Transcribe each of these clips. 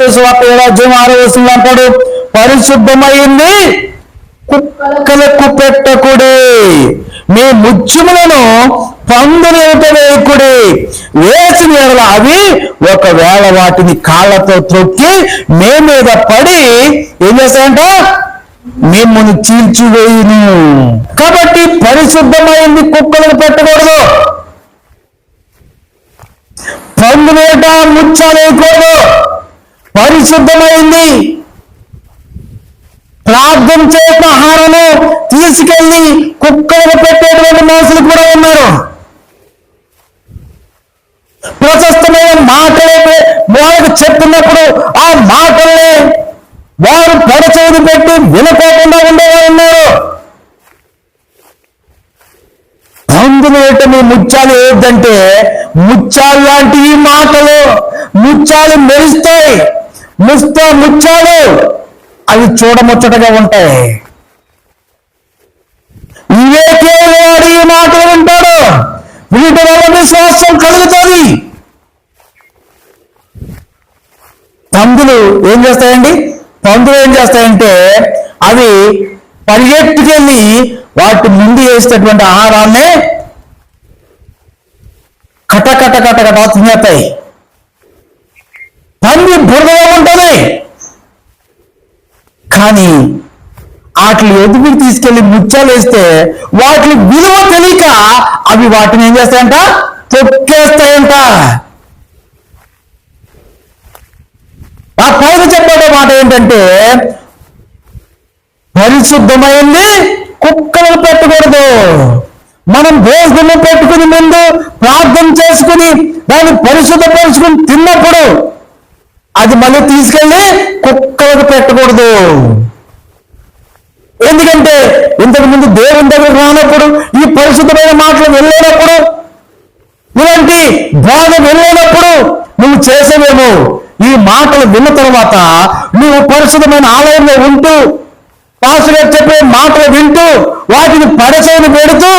రాజ్యం 6వ వచనంలో అంటాడు, పరిశుద్ధమైంది కుక్కలకు పెట్టకుడే, మీ ముత్యములను పందులు వేయకుడే, వేసిన ఎడల అవి ఒకవేళ వాటిని కాళ్ళతో త్రొక్కి మే మీద పడి ఏం చేస్తాయంట, మిమ్మల్ని చీల్చివేయును. కాబట్టి పరిశుద్ధమైంది కుక్కలకు పెట్టకూడదు, పందులు వేట ముత్యాలు వేయకూడదు. పరిశుద్ధమైంది ప్రార్థన చేసిన ఆహారము తీసుకెళ్లి కుక్కలకు పెట్టేటువంటి మనుషులు కూడా ఉన్నారు. ప్రశస్తమైన మాటలే వాళ్ళకు చెప్తున్నప్పుడు ఆ మాటల్ని వారు పెడచెవిని పెట్టి వినకోకుండా ఉండేవారు ఉన్నారు. అందులో మీ ముత్యాలు ఏంటంటే, ముత్యాలు లాంటి ఈ మాటలు, ముత్యాలు మెరుస్తాయి, ముత్యాలు అవి చూడముచ్చటగా ఉంటాయి. వివేకేవాడు ఈ మాటలు వింటాడు, వీటి వల్ల విశ్వాసం కలుగుతుంది. పందులు ఏం చేస్తాయంటే అవి పరిగెట్టుకెళ్ళి వాటి ముందు వేసేటటువంటి ఆహారాన్ని కట తినేస్తాయి. పంది బురదగా ఉంటుంది, కానీ వాటిని ఎదుగులు తీసుకెళ్లి ముత్యాలు వేస్తే వాటి విలువ తెలియక అవి వాటిని ఏం చేస్తాయంట, తొక్కేస్తాయంట. ఆ పైన చెప్పే మాట ఏంటంటే, పరిశుద్ధమైంది కుక్కలకు పెట్టకూడదు. మనం భోజనం పెట్టుకుని ముందు ప్రార్థన చేసుకుని దాన్ని పరిశుద్ధపరుచుకుని తిన్నప్పుడు అది మళ్ళీ తీసుకెళ్ళి కుక్కలకు పెట్టకూడదు. ఎందుకంటే ఇంతకు ముందు దేవుని దగ్గర రానప్పుడు, ఈ పరిశుద్ధమైన మాటలు వెళ్ళేటప్పుడు, ఇలాంటి బాధ వెళ్ళేటప్పుడు నువ్వు చేసేవేమో ఈ మాటలు విన్న తర్వాత నువ్వు పరిశుద్ధమైన ఆలయంలో ఉంటూ పాస్టర్ గారు చెప్పే మాటలు వింటూ వాటిని పడచేయని పెడుతూ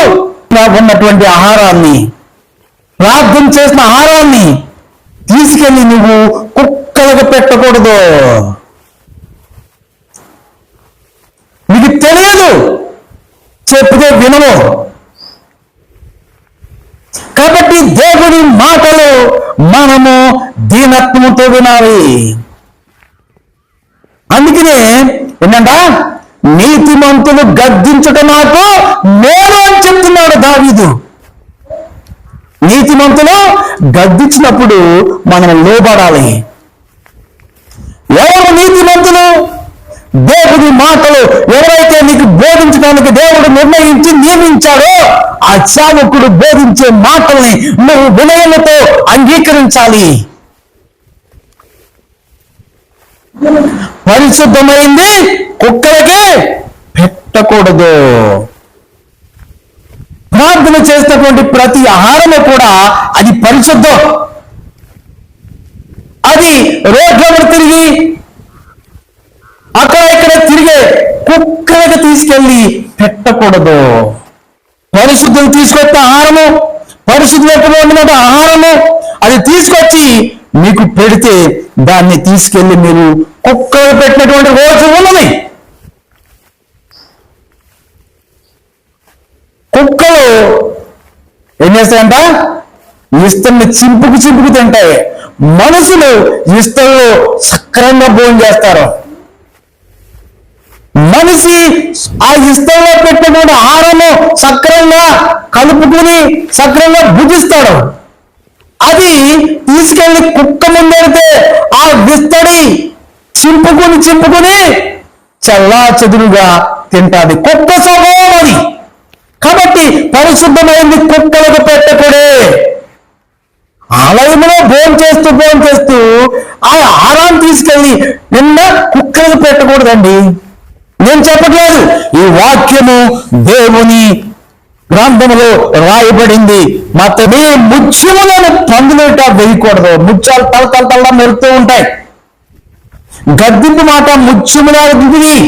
ఉన్నటువంటి ఆహారాన్ని, ప్రార్థన చేసిన ఆహారాన్ని తీసుకెళ్ళి నువ్వు కుక్కలకు పెట్టకూడదు. నీకు తెలియదు, చెప్తే వినవు. కాబట్టి దేవుని మాటలు మనము దీనత్వంతో వినాలి. అందుకనే ఏంటంట, నీతిమంతులు గద్దించుట నాకు మేలు అని చెప్తున్నాడు దావీదు. నీతిమంతులు గద్దించినప్పుడు మనం లోబడాలి. ఎవరు నీతిమంతులు? దేవుని మాటలు ఎవరైతే నీకు బోధించడానికి దేవుడు నిర్ణయించి నియమించాడో ఆ సేవకుడు బోధించే మాటల్ని నువ్వు వినయముతో అంగీకరించాలి. పరిశుద్ధమైంది కుక్కలకి పెట్టకూడదు. ప్రార్థన చేసినటువంటి ప్రతి ఆహారము కూడా అది పరిశుద్ధం. అది రోడ్ల తిరిగి అక్కడ ఇక్కడ తిరిగే కుక్కలకు తీసుకెళ్ళి పెట్టకూడదు. పరిశుద్ధం తీసుకొచ్చే ఆహారము, పరిశుద్ధమైన ఆహారము అది తీసుకొచ్చి మీకు పెడితే దాన్ని తీసుకెళ్లి మీరు కుక్కలు పెట్టినటువంటి రోజు ఉన్నది. కుక్కలు ఏం చేస్తాయంట, ఇస్తల్ని చింపుకు తింటాయి. మనుషులు ఇస్తల్లో సక్రంగా భోజనం చేస్తారు. మనిషి ఆ ఇస్తల్లో పెట్టినటువంటి ఆహారము సక్రంగా కలుపుకుని సక్రంగా భుజిస్తాడు. అది తీసుకెళ్లి కుక్క ముందెడితే ఆ విస్తడి చింపుకుని చల్లా చెదురుగా తింటాది. కుక్క స్వభావం అది. కాబట్టి పరిశుద్ధమైంది కుక్కలకు పెట్టకూడే. ఆలయంలో భోజనం చేస్తూ ఆ ఆహారాన్ని తీసుకెళ్ళి నిన్న కుక్కలకు పెట్టకూడదండి. నేను చెప్పట్లేదు, ఈ వాక్యము దేవుని గ్రంథములో రాయబడింది. మీ ముత్యములను పందులేట వేయకూడదు. ముత్యాలు తల మెరుతూ ఉంటాయి. గద్దింపు మాట ముత్యములా దిగి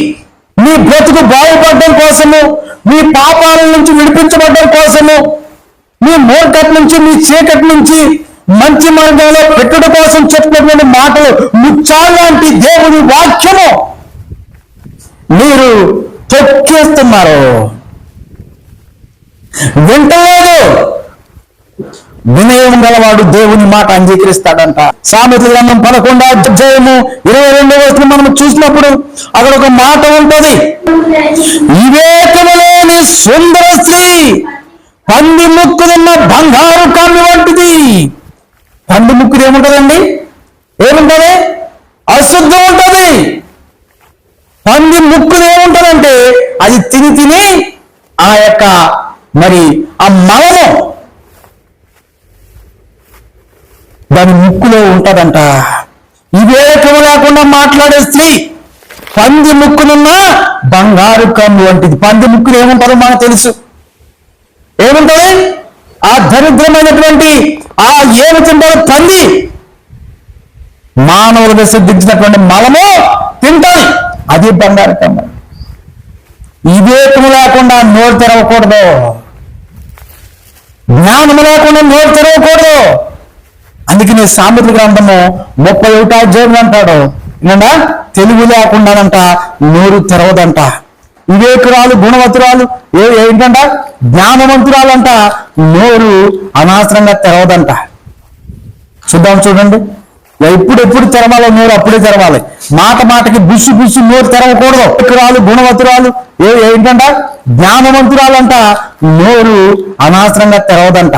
మీ బ్రతుకు బాగుపడడం కోసము, మీ పాపాల నుంచి విడిపించబడడం కోసము, మీ మూర్ఖత నుంచి, మీ చీకటి నుంచి మంచి మార్గంలో పెట్టుట కోసం చెప్పినటువంటి మాటలు ముత్యాలు దేవుని వాక్యము మీరు తొక్కేస్తున్నారు, వింటలేదు. వినయం గలవాడు దేవుని మాట అంగీకరిస్తాడంట. సామెతల గ్రంథం 11వ అధ్యాయము 22వ వచనం మనం చూసినప్పుడు అక్కడ ఒక మాట ఉంటది, వివేకము లేని సుందర స్త్రీ పంది ముక్కులున్న బంగారు కమ్మి వంటిది. పంది ముక్కుది ఏముంటదండి? ఏముంటది? అశుద్ధం ఉంటది. పంది ముక్కుది ఏముంటదంటే అది తిని ఆ యొక్క మరి ఆ మలము దాని ముక్కులో ఉంటదంట. వివేకము లేకుండా మాట్లాడే స్త్రీ పంది ముక్కునున్న బంగారు కమ్ము వంటిది. పంది ముక్కులు ఏముంటుందో మనకు తెలుసు. ఏముంటది? ఆ దరిద్రమైనటువంటి ఆ ఏమి తింటారు పంది, మానవులు విసర్జించినటువంటి మలము తింటాయి. అది బంగారు కమ్మ. వివేకము లేకుండా నోరు తెరవకూడదు, జ్ఞానము లేకుండా నోరు తెరవకూడదు. అందుకని సామెతల గ్రంథము 31వ అధ్యాయం అంటాడు, తెలుగు లేకుండానంట నోరు తెరవదంట. వివేకురాలు గుణవతురాలు ఏంటంట? జ్ఞానవంతురాలంట నోరు అనవసరంగా తెరవదంట. చూడండి, ఎప్పుడు తెరవాలో నోరు అప్పుడే తెరవాలి. మాటకి బుస్సు నోరు తెరవకూడదు. వివేకురాలు గుణవతురాలు ఏంటంట? జ్ఞానవంతురాలంట నోరు అనవసరంగా తెరవదంట.